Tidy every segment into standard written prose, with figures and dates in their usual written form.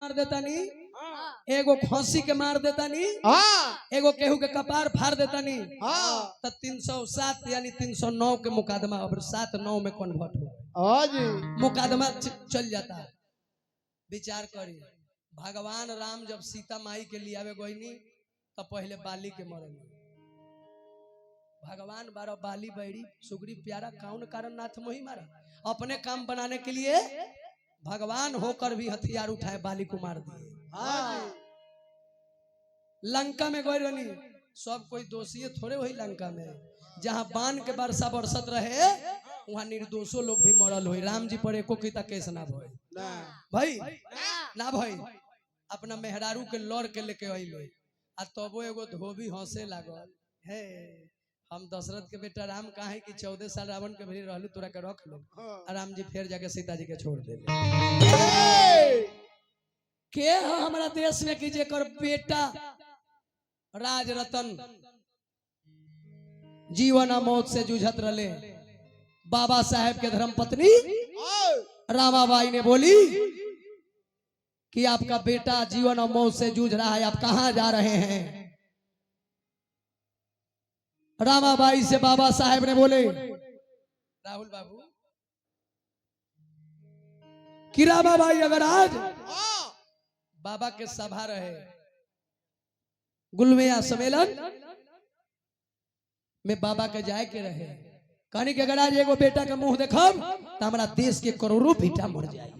मार देता नी, एगो खोसी के मार देता नी, एगो केहू के कपार फाड़ देता नी, तो 307 यानी 309 के मुकदमा अब 7-9 में कन्वर्ट हो मुकदमा चल जाता। विचार करी, भगवान राम जब सीता माई के लिए आवे गोइनी तो पहले बाली के मरल। भगवान बारह बाली बैरी सुग्री प्यारा कौन कारण नाथ मोही मारा, अपने काम बनाने के लिए भगवान होकर भी हथियार उठाए बाली को मार दिए। लंका में गए रनी, सब कोई दोषी थोड़े वही लंका में, जहां बाण के वर्षा बरसत रहे वहां निर्दोषों लोग भी मरल हुई। राम जी पर एको की केस ना भई भाई ना भाई, अपना मेहरारू के लड़ के लेके अइले आ तबो एगो धोबी हंसे लागल, हे हम दशरथ के बेटा राम कहे कि 14 साल रावण के भी रहलू, तोरा के रख लो। राम जी फिर जाके सीता जी के छोड़ दे। के हमारा देश में कि जेकर बेटा राज रतन जीवन और मौत से जूझत रहे, बाबा साहेब के धर्म पत्नी रामाबाई ने बोली कि आपका बेटा जीवन और मौत से जूझ रहा है, आप कहां जा रहे हैं? रामाबाई से बाबा साहेब ने बोले, राहुल बाबू कि रामाबाई अगर आज बाबा के सभा रहे गुलमेया सम्मेलन में बाबा के जाए के रहे, कहनी कि अगर आज एगो बेटा का मुंह देखब तो हमारा देश के करोड़ों बेटा मर जाए।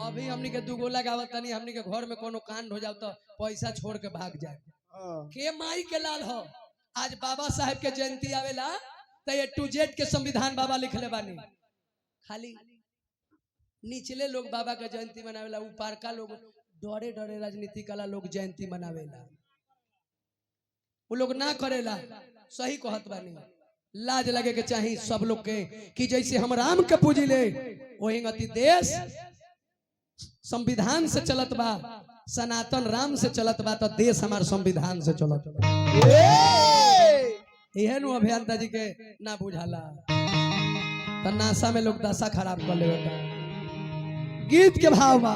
अभी हमनी के दू गोला गावत तनी, हमनी के घर में कोनो कांड हो जाओ तो पैसा छोड़ के भाग जाए। के माई के लाल हो, आज बाबा साहेब के जयंती आवेला तो A to Z के संविधान बाबा लिखले बानी। खाली निचले लोग बाबा का जयंती मनावेला, ऊपर का लोग डरे डरे राजनीति वाला लोग जयंती मनावेला, वो लोग ना करेला। सही कहत बानी, लाज लगे के चाहिए सब लोग के कि जैसे हम राम के पूजी ले वही गति देश संविधान से चलत बा, सनातन राम से चलत बा, तो देश हमार संविधान से चलत बा। यह नु अभियंता जी के ना बुझाला तो नासा में लोग दशा खराब कर ले। गीत के भाव बा,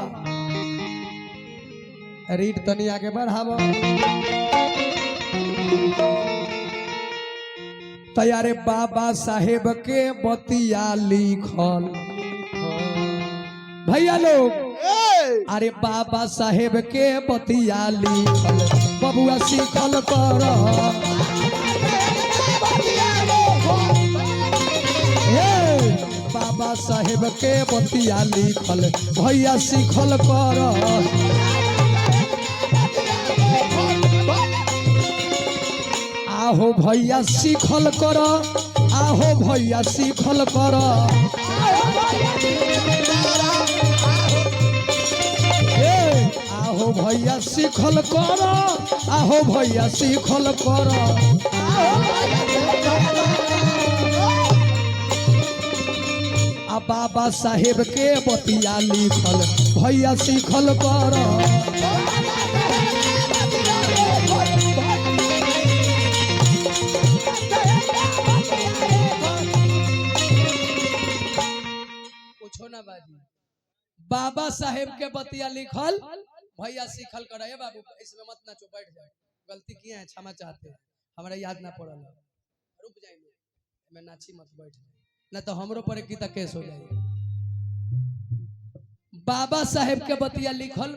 रीड तनी आगे बढ़ावा। तैयारे बाबा साहेब के बतिया लिखल भैया लोग, अरे बाबा साहेब के बतिया लिखल बबुआ सीखल कर। बाबा साहेब के बतिया लिखल भैया सीखल कर। आहो भैया सीखल कर, आहो भैया सीखल कर। आहो भैया सीखल कर, आहो भैया सीखल कर। आ बाबा साहेब के बतिया लिखल भैया सीखल कर। ना बाजी, बाबा साहेब के बतिया लिखल भैया सीखल कर। बाबू इसमें मत नाचो, बैठ जाओ, गलती किए हैं क्षमा चाहते हैं, हमारा याद ना पड़ल, रुक जाइए, मैं नाची मत, बैठ ना तो हमरो पर की केस हो जाए। बाबा साहेब के बतिया लिखल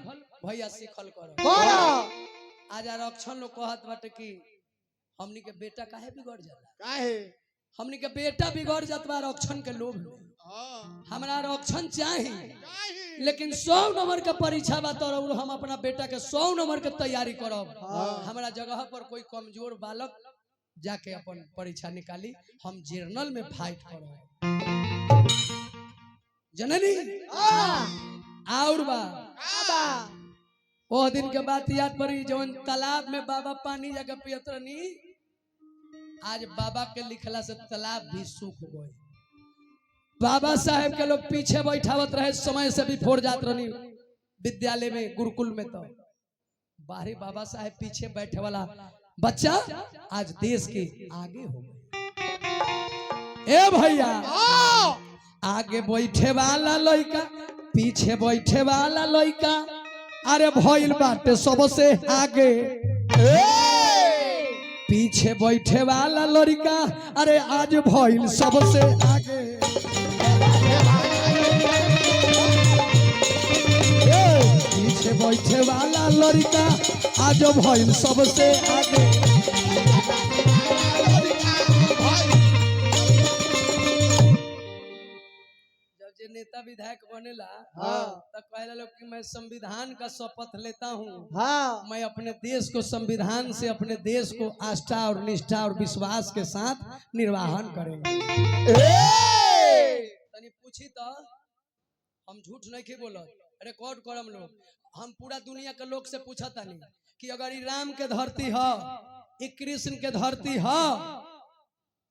भैया सीखल कर। आज आरक्षण लोग कहत बाटे कि हमनी के बेटा काहे बिगड़ जाला, काहे हमनी के बेटा बिगड़ जात बा आरक्षण के लोभ में। हमरा आरक्षण चाहिए, लेकिन 100 नंबर के परीक्षा बा तो हम अपना बेटा के 100 नंबर के तैयारी करब। हमारा जगह पर कोई कमजोर बालक जाके अपन परीक्षा निकाली, हम जर्नल में फाइट करब। जननी और बा वो दिन के बात याद पड़ी जवन तालाब में बाबा पानी जाके पियत रहनी, आज बाबा के लिखला से तालाब भी सूख गए। बाबा साहेब के लोग पीछे बैठावत रहे, समय से भी फोड़ जात रहनी विद्यालय में, गुरुकुल में, तो बाहरी बाबा साहेब पीछे बैठे वाला बच्चा आज देश के आगे हो गए। ए भैया आगे बैठे वाला लड़का पीछे बैठे वाला लड़का अरे भइल बाटे सबसे आगे। पीछे बैठे वाला लड़का अरे आज भइल सबसे आगे। पीछे बैठे वाला लड़का आज भइल सबसे आगे। नेता विधायक बनेला तो कहला लोग कि मैं संविधान का शपथ लेता हूँ। मैं अपने देश को संविधान से अपने देश को आस्था और निष्ठा और विश्वास के साथ निर्वाहन करेंगे। तनी पूछी तो हम झूठ नहीं के बोलो, रिकॉर्ड करम लोग। हम पूरा दुनिया के लोग से पूछा तानी कि अगर ई राम के धरती है, ई कृष्ण के धरती है,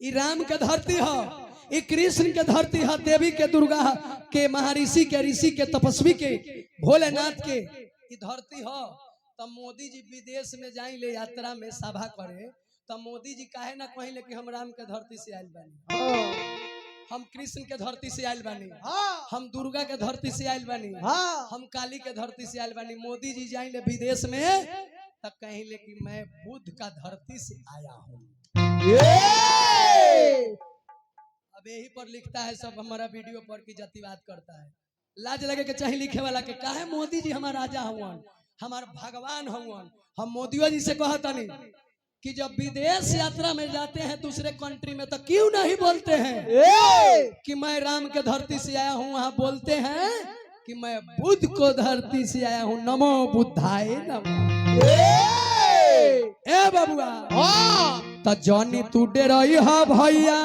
ई राम के धरती है, ये कृष्ण के धरती है, देवी के दुर्गा के महर्षि के ऋषि के तपस्वी के भोलेनाथ के धरती है, तब मोदी जी विदेश में जाए ले यात्रा में सभा करे तब मोदी जी काहे ना कहिले कि हम राम के धरती से आयल बानी, हम कृष्ण के धरती से आयल बानी, हम दुर्गा के धरती से आयल बानी, हम काली के धरती से आयल बानी। मोदी जी जाए ले विदेश में तब कहिले कि मैं बुद्ध का धरती से आया हूँ। अब यही पर लिखता है सब हमारा वीडियो पर की जातिवाद करता है। लाज लगे के चाहे लिखे वाला के काहे मोदी जी हमारा राजा हुवन, हमार भगवान हुवन। हम मोदियो जी से कहता नहीं कि जब विदेश यात्रा में जाते हैं दूसरे कंट्री में तो क्यों नहीं बोलते हैं कि मैं राम के धरती से आया हूँ। वहां बोलते हैं कि मैं बुद्ध को धरती से आया हूँ। नमो बुद्धाय नमः। ए बबुआ तो जॉनी तू डरई हा भैया,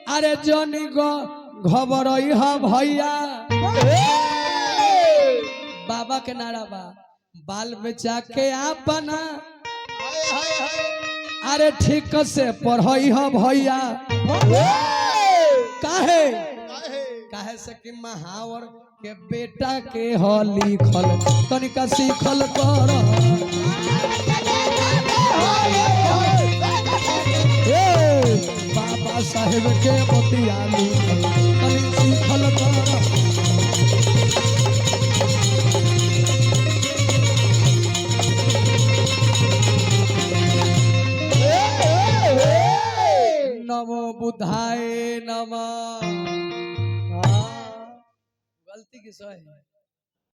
अरे जनी घबरई हा भैया। बाबा के नारा बा बाल बचा के अपना अरे ठीक से पढ़ई हा भैया। काहे काहे से कि महावर के बेटा के ह लिखल तनिका सीखल कर। बाबा साहेब के बतिया लिखल तनी सीखल कर। नमो बुद्धाय नमः। गलती किस है?